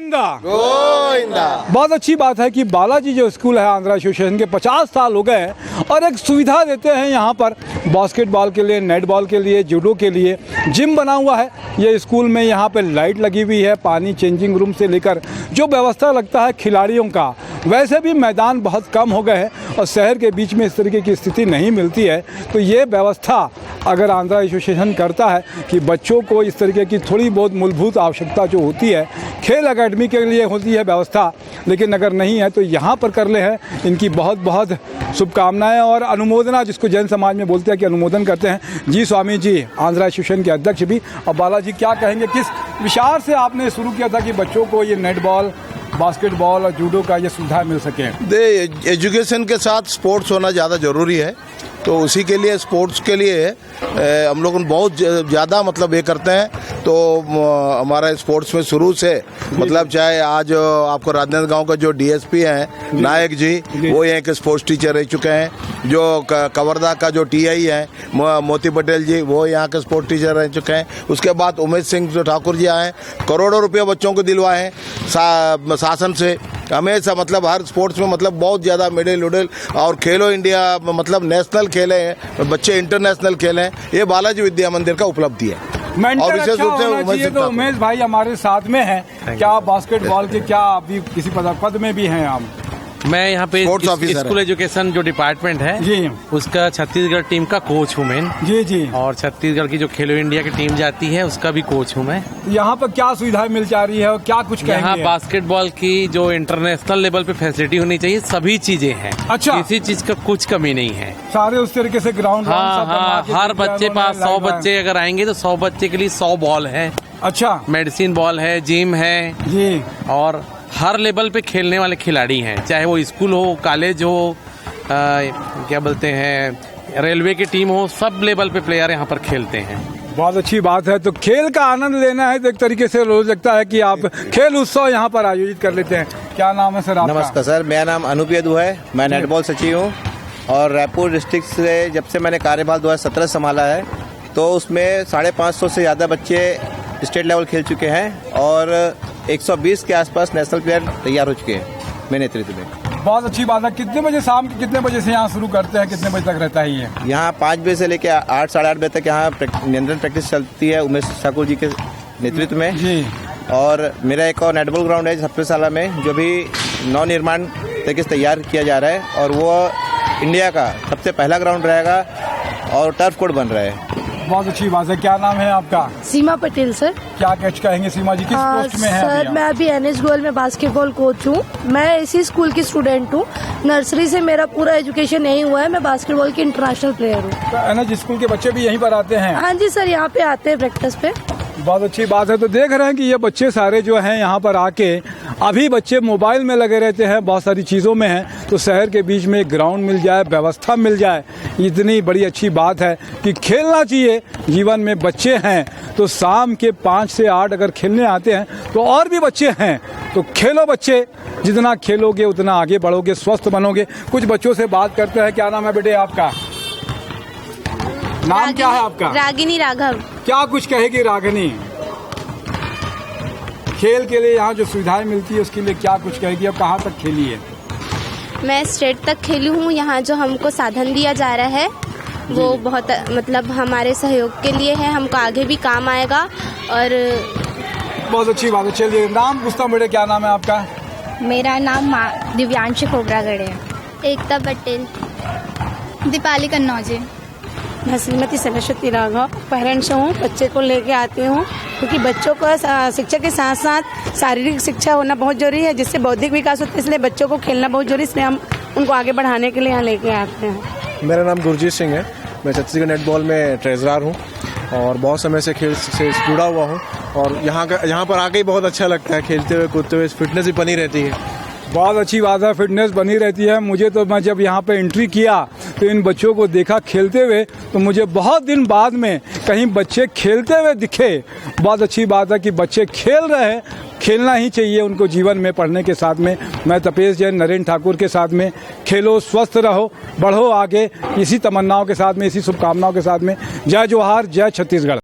गोविंदा। बहुत अच्छी बात है कि बालाजी जो स्कूल है आंध्रा एसोसिएशन के 50 साल हो गए हैं और एक सुविधा देते हैं यहाँ पर बास्केटबॉल के लिए, नेटबॉल के लिए, जूडो के लिए जिम बना हुआ है। ये स्कूल में यहाँ पे लाइट लगी हुई है, पानी, चेंजिंग रूम से लेकर जो व्यवस्था लगता है खिलाड़ियों का। वैसे भी मैदान बहुत कम हो गए हैं और शहर के बीच में इस तरीके की स्थिति नहीं मिलती है, तो ये व्यवस्था अगर आंध्रा एसोसिएशन करता है कि बच्चों को इस तरीके की थोड़ी बहुत मूलभूत आवश्यकता जो होती है, खेल एकेडमी के लिए होती है व्यवस्था, लेकिन अगर नहीं है तो यहाँ पर कर ले हैं। इनकी बहुत बहुत शुभकामनाएं और अनुमोदना, जिसको जैन समाज में बोलते हैं कि अनुमोदन करते हैं। जी स्वामी जी, आंध्रा एसोसिएशन के अध्यक्ष भी। और बालाजी क्या कहेंगे, किस विचार से आपने शुरू किया था कि बच्चों को ये नेटबॉल, बास्केटबॉल और जूडो का ये सुविधा मिल सके? एजुकेशन के साथ स्पोर्ट्स होना ज़्यादा ज़रूरी है, तो उसी के लिए स्पोर्ट्स के लिए हम लोग बहुत ज़्यादा मतलब ये करते हैं। तो हमारा स्पोर्ट्स में शुरू से मतलब चाहे आज आपको राजनांदगांव का जो डीएसपी हैं नायक जी, वो यहाँ के स्पोर्ट्स टीचर रह चुके हैं। जो कवर्धा का जो टीआई है मोती पटेल जी, वो यहाँ के स्पोर्ट्स टीचर रह चुके हैं। उसके बाद उमेश सिंह जो ठाकुर जी आए, करोड़ों रुपये बच्चों को दिलवाए हैं शासन से। हमेशा मतलब हर स्पोर्ट्स में मतलब बहुत ज़्यादा मेडल उडल, और खेलो इंडिया मतलब नेशनल खेले हैं, बच्चे इंटरनेशनल खेले हैं। ये बालाजी विद्या मंदिर का उपलब्धि है। और विशेष रूप से तो उमेश भाई हमारे साथ में हैं। क्या बास्केटबॉल के क्या अभी किसी पद में भी हैं आप? मैं यहाँ पे स्कूल एजुकेशन जो डिपार्टमेंट है जी, उसका छत्तीसगढ़ टीम का कोच हूँ मैं। जी जी। और छत्तीसगढ़ की जो खेलो इंडिया की टीम जाती है उसका भी कोच हूँ मैं। यहाँ पर क्या सुविधाएं मिल जा रही है और क्या कुछ कहेंगे? यहाँ बास्केटबॉल की जो इंटरनेशनल लेवल पे फैसिलिटी होनी चाहिए, सभी चीजें हैं। अच्छा, किसी चीज का कुछ कमी नहीं है। सारे उस तरीके से ग्राउंड? हाँ, हर बच्चे पास 100 बच्चे अगर आएंगे तो 100 बच्चे के लिए 100 बॉल है। अच्छा, मेडिसिन बॉल है, जिम है जी, और हर लेवल पे खेलने वाले खिलाड़ी हैं, चाहे वो स्कूल हो, कॉलेज हो, क्या बोलते हैं, रेलवे की टीम हो, सब लेवल पे प्लेयर यहाँ पर खेलते हैं। बहुत अच्छी बात है। तो खेल का आनंद लेना है तो एक तरीके से रोज लगता है कि आप खेल उत्सव यहाँ पर आयोजित कर लेते हैं। क्या नाम है सर आपका? नमस्कार सर, मेरा नाम अनूप यदू है। मैं नेटबॉल सचिव हूँ और रायपुर डिस्ट्रिक्ट से जब से मैंने कार्यभार 2017 संभाला है तो उसमें 550 से ज़्यादा बच्चे स्टेट लेवल खेल चुके हैं और 120 के आसपास नेशनल प्लेयर तैयार हो चुके हैं मेरे नेतृत्व में। बहुत अच्छी बात है। कितने बजे, शाम के कितने बजे से यहाँ शुरू करते हैं, कितने बजे तक रहता है ये? यहाँ 5 बजे से लेकर 8 साढ़े 8 बजे तक यहाँ नियंत्रण प्रैक्टिस चलती है उमेश ठाकुर जी के नेतृत्व में जी। और मेरा एक और नेटबॉल ग्राउंड है सप्तशाला में, जो भी नव निर्माण तरीके से तैयार किया जा रहा है और वो इंडिया का सबसे पहला ग्राउंड रहेगा और टर्फ कोर्ट बन रहा है। बहुत अच्छी बात है। क्या नाम है आपका? सीमा पटेल सर। क्या कैच कहेंगे सीमा जी, किस पोस्ट में है? सर मैं अभी एनएस गोयल में बास्केटबॉल कोच हूँ। मैं इसी स्कूल की स्टूडेंट हूँ। नर्सरी से मेरा पूरा एजुकेशन यही हुआ है। मैं बास्केटबॉल की इंटरनेशनल प्लेयर हूँ। तो एनएस स्कूल के बच्चे भी यहीं पर आते हैं? हाँ जी सर, यहाँ पे आते हैं प्रैक्टिस पे। बहुत अच्छी बात है। तो देख रहे हैं कि ये बच्चे सारे जो हैं यहाँ पर आके, अभी बच्चे मोबाइल में लगे रहते हैं, बहुत सारी चीज़ों में हैं। तो शहर के बीच में ग्राउंड मिल जाए, व्यवस्था मिल जाए, इतनी बड़ी अच्छी बात है कि खेलना चाहिए। जीवन में बच्चे हैं तो शाम के 5 से 8 अगर खेलने आते हैं तो और भी बच्चे हैं, तो खेलो बच्चे, जितना खेलोगे उतना आगे बढ़ोगे, स्वस्थ बनोगे। कुछ बच्चों से बात करते हैं। क्या नाम है बेटे आपका? नाम क्या है आपका? रागिनी राघव। क्या कुछ कहेगी रागिनी? खेल के लिए यहाँ जो सुविधाएं मिलती है उसके लिए क्या कुछ कहेगी? अब कहाँ तक खेली है? मैं स्टेट तक खेली हूँ। यहाँ जो हमको साधन दिया जा रहा है वो बहुत मतलब हमारे सहयोग के लिए है, हमको आगे भी काम आएगा। और बहुत अच्छी बात है। चलिए, नाम पूछता हूँ बेटे, क्या नाम है आपका? मेरा नाम दिव्यांश खोबरागढ़ है। एकता पटेल। दीपाली कन्नौजे। मैं श्रीमती सरस्वती राघव पेरेंट्स हूँ। बच्चे को लेके आती हूँ क्योंकि बच्चों को शिक्षा के साथ साथ शारीरिक शिक्षा होना बहुत जरूरी है, जिससे बौद्धिक विकास होता है। इसलिए बच्चों को खेलना बहुत जरूरी है, इसलिए हम उनको आगे बढ़ाने के लिए यहाँ लेके आते हैं। मेरा नाम गुरजीत सिंह है। मैं छत्तीसगढ़ नेटबॉल में ट्रेजरर हूँ और बहुत समय से खेल से जुड़ा हुआ हूँ और यहाँ पर आके ही बहुत अच्छा लगता है। खेलते हुए कूदते हुए फिटनेस भी बनी रहती है। बहुत अच्छी बात है, फिटनेस बनी रहती है। मुझे तो, मैं जब यहाँ पे एंट्री किया तो इन बच्चों को देखा खेलते हुए, तो मुझे बहुत दिन बाद में कहीं बच्चे खेलते हुए दिखे। बहुत अच्छी बात है कि बच्चे खेल रहे हैं, खेलना ही चाहिए उनको जीवन में, पढ़ने के साथ में। मैं तपेश जैन नरेंद्र ठाकुर के साथ में, खेलो, स्वस्थ रहो, बढ़ो आगे, इसी तमन्नाओं के साथ में, इसी शुभकामनाओं के साथ में। जय जोहार, जय छत्तीसगढ़।